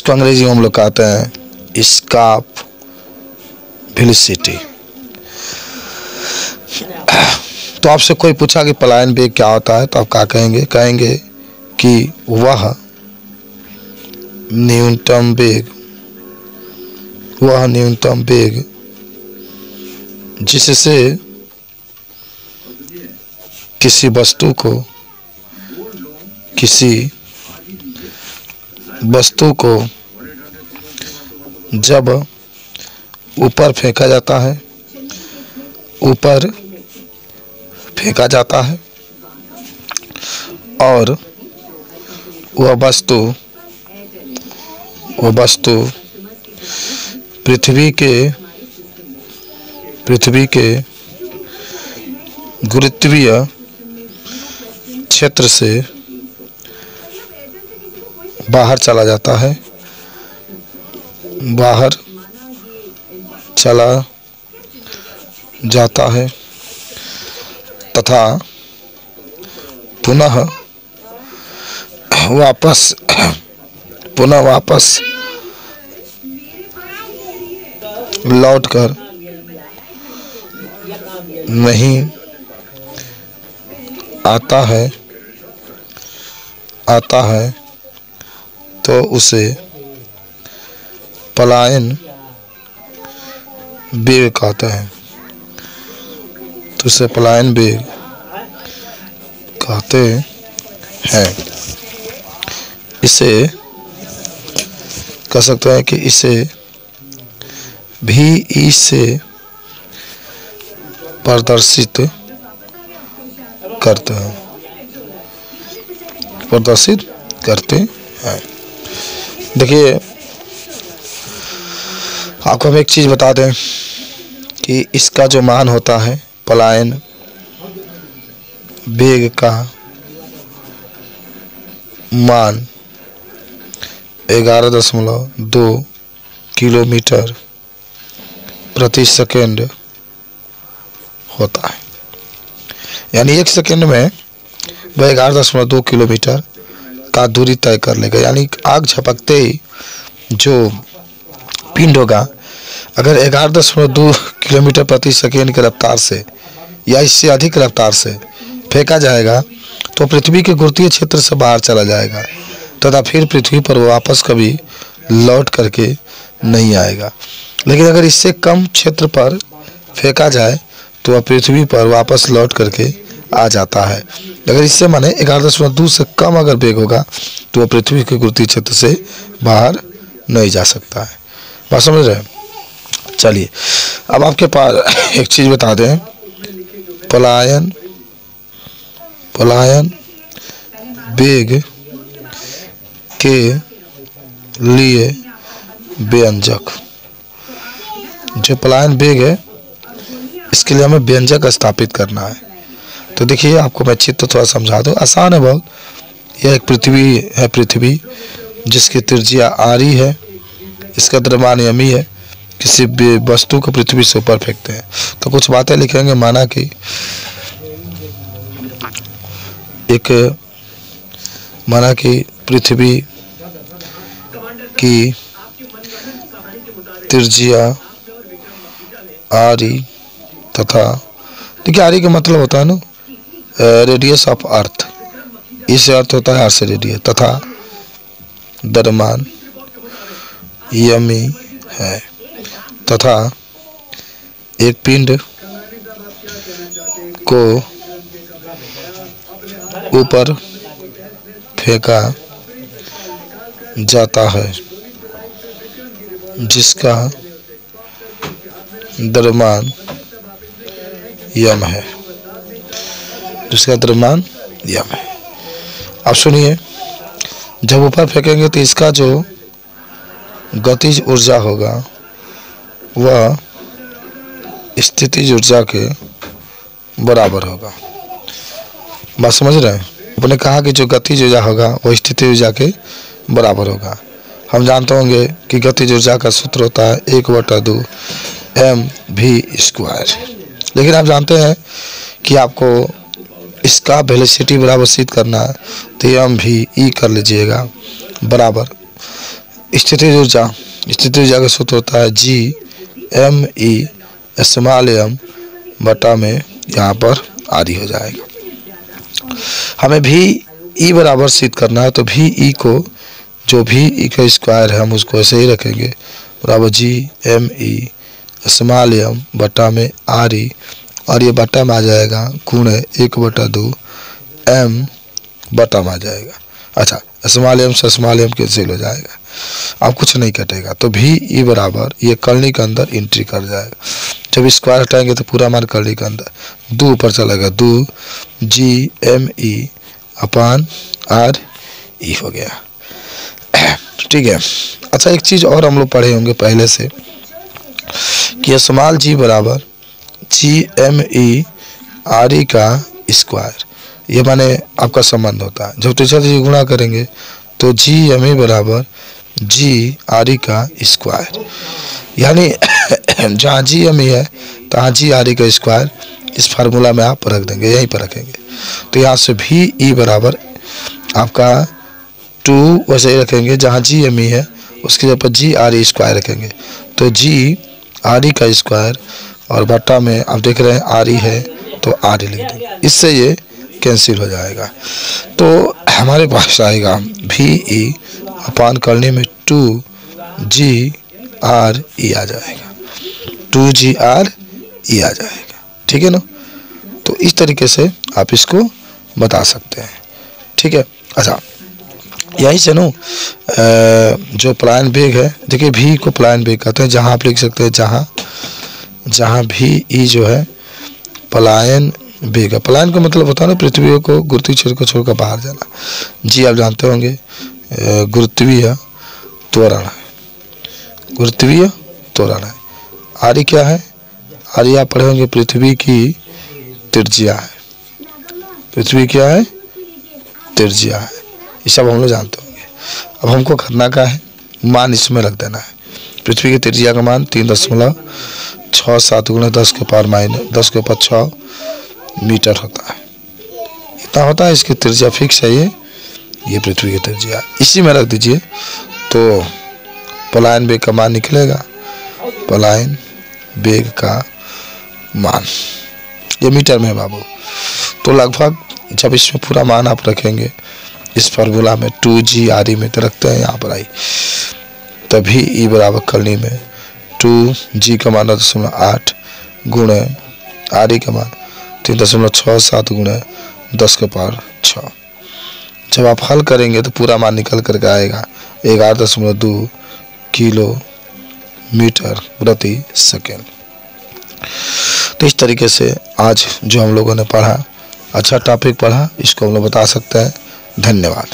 इसको अंग्रेजी में हम लोग कहते हैं स्कार्प वेलोसिटी। तो आपसे कोई पूछा कि पलायन वेग क्या होता है, तो आप क्या कहेंगे? कहेंगे कि वह न्यूनतम वेग जिससे किसी वस्तु को जब ऊपर फेंका जाता है और वह वस्तु पृथ्वी के गुरुत्वीय क्षेत्र से बाहर चला जाता है तथा पुनः वापस लौटकर नहीं आता है तो उसे पलायन वेग कहते हैं। इसे कह सकते हैं कि इसे भी ई से प्रदर्शित करते हैं। देखिए, आपको हम एक चीज बता दें कि इसका जो मान होता है पलायन वेग का मान 11.2 किलोमीटर प्रति सेकेंड होता है। यानी एक सेकेंड में वह 11.2 किलोमीटर का दूरी तय कर लेगा। यानी आग झपकते ही जो पिंड होगा, अगर 11.2 किलोमीटर प्रति सेकेंड की रफ्तार से या इससे अधिक रफ्तार से फेंका जाएगा तो पृथ्वी के गुरुत्वीय क्षेत्र से बाहर चला जाएगा तथा फिर पृथ्वी पर वापस कभी लौट करके नहीं आएगा। लेकिन अगर इससे कम क्षेत्र पर फेंका जाए तो वह पृथ्वी पर वापस लौट करके आ जाता है। अगर इससे माने 11.2 से कम अगर वेग होगा तो वह पृथ्वी के गुरुत्वीय क्षेत्र से बाहर नहीं जा सकता है। बात समझ रहे हैं? चलिए, अब आपके पास एक चीज बता दें, पलायन वेग के लिए व्यंजक, जो पलायन वेग है इसके लिए हमें व्यंजक स्थापित करना है। तो देखिए, आपको मैं चित्र थोड़ा समझा दूं, आसान है बहुत। यह एक पृथ्वी जिसकी त्रिज्या आरी है, इसका द्रव्यमान यमी है। किसी भी वस्तु को पृथ्वी से ऊपर फेंकते हैं तो कुछ बातें लिखेंगे। माना कि पृथ्वी की त्रिज्या आरी तथा, देखिए आरी का मतलब होता है ना रेडियस ऑफ अर्थ, इससे अर्थ होता है अर्थ से रेडियस, तथा द्रव्यमान यमी है तथा एक पिंड को ऊपर फेंका जाता है जिसका द्रव्यमान यम है। अब सुनिए, जब ऊपर फेंकेंगे तो इसका जो गतिज ऊर्जा होगा वह स्थितिज ऊर्जा के बराबर होगा। बात समझ रहे हैं? आपने कहा कि जो गतिज ऊर्जा होगा वो स्थितिज ऊर्जा के बराबर होगा। हम जानते होंगे कि गतिज ऊर्जा का सूत्र होता है 1/2 mv²। लेकिन आप जानते हैं कि आपको इसका वेलोसिटी बराबर सिद्ध करना है तो mv कर लीजिएगा बराबर स्थितिज ऊर्जा, स्थितिज ऊर्जा का सूत्र होता है G_m_E स्मॉल m बटा में यहाँ पर आरी हो जाएगा। हमें भी ई बराबर सिद्ध करना है, तो भी ई को, जो भी ई का स्क्वायर है हम उसको ऐसे ही रखेंगे, बराबर G_m_E स्मॉल m बटा में आरी, और ये बटा में आ जाएगा गुणे 1/2 m बटा में आ जाएगा। अच्छा, स्मॉल m से स्मॉल m कैंसिल हो जाएगा, अब कुछ नहीं कटेगा, तो भी ई बराबर ये कलनी के अंदर एंट्री कर जाएगा। जब स्क्वायर हटाएंगे तो पूरा मान कलनी के अंदर 2 ऊपर चलेगा, 2 G_m_E अपान R_E हो गया। ठीक है। अच्छा, एक चीज़ और हम लोग पढ़े होंगे पहले से कि स्मॉल g बराबर G_m_E R_E का स्क्वायर, ये माने आपका संबंध होता है। जब टीचर जी गुणा करेंगे तो G_m_E बराबर G_R_E का स्क्वायर, यानी जहाँ G_m_E है तहाँ G_R_E का स्क्वायर इस फार्मूला में आप रख देंगे, यहीं पर रखेंगे। तो यहाँ से भी E बराबर आपका 2 वैसे ही रखेंगे, जहाँ G_m_E है उसके जगह पर G_R_E स्क्वायर रखेंगे, तो G_R_E का स्क्वायर और बटा में आप देख रहे हैं R_E है तो R_E लिख देंगे, इससे ये कैंसिल हो जाएगा। तो हमारे पास आएगा VE अपान करने में 2G_R_E आ जाएगा, 2G_R_E आ जाएगा। ठीक है ना। तो इस तरीके से आप इसको बता सकते हैं। ठीक है। अच्छा, यहीं से नो जो पलायन वेग है, देखिए भी को पलायन वेग कहते हैं, जहाँ आप लिख सकते हैं जहाँ भी ई जो है पलायन वेग है। पलायन का मतलब होता है ना पृथ्वी को गुरुत्वीय क्षेत्र को छोड़कर बाहर जाना। जी आप जानते होंगे गुरुत्वीय त्वरण है, गुरुत्वीय त्वरण है। आरी क्या है? आरी आप पढ़े होंगे पृथ्वी की त्रिज्या है। पृथ्वी क्या है? त्रिज्या है। ये सब हम लोग जानते होंगे। अब हमको करना क्या है, मान इसमें रख देना है। पृथ्वी की त्रिज्या का मान 3.67 × 10⁻⁻6 मीटर होता है। इतना होता है, इसकी त्रिज्या फिक्स है। ये पृथ्वी की त्रिज्या, इसी में रख दीजिए तो पलायन वेग का मान निकलेगा। पलायन वेग का मान ये मीटर में है बाबू। तो लगभग जब इसमें पूरा मान आप रखेंगे इस फार्मूला में 2G_R_E में तो रखते हैं यहाँ पर आई, तभी E बराबर करनी में 2G का मान 0.8 गुणे R_E का मान 3.67 गुणे 10⁻6। जब आप हल करेंगे तो पूरा मान निकल करके आएगा 11.2 किलोमीटर प्रति सेकेंड। तो इस तरीके से आज जो हम लोगों ने पढ़ा, अच्छा टॉपिक पढ़ा, इसको हम लोग बता सकते हैं। धन्यवाद।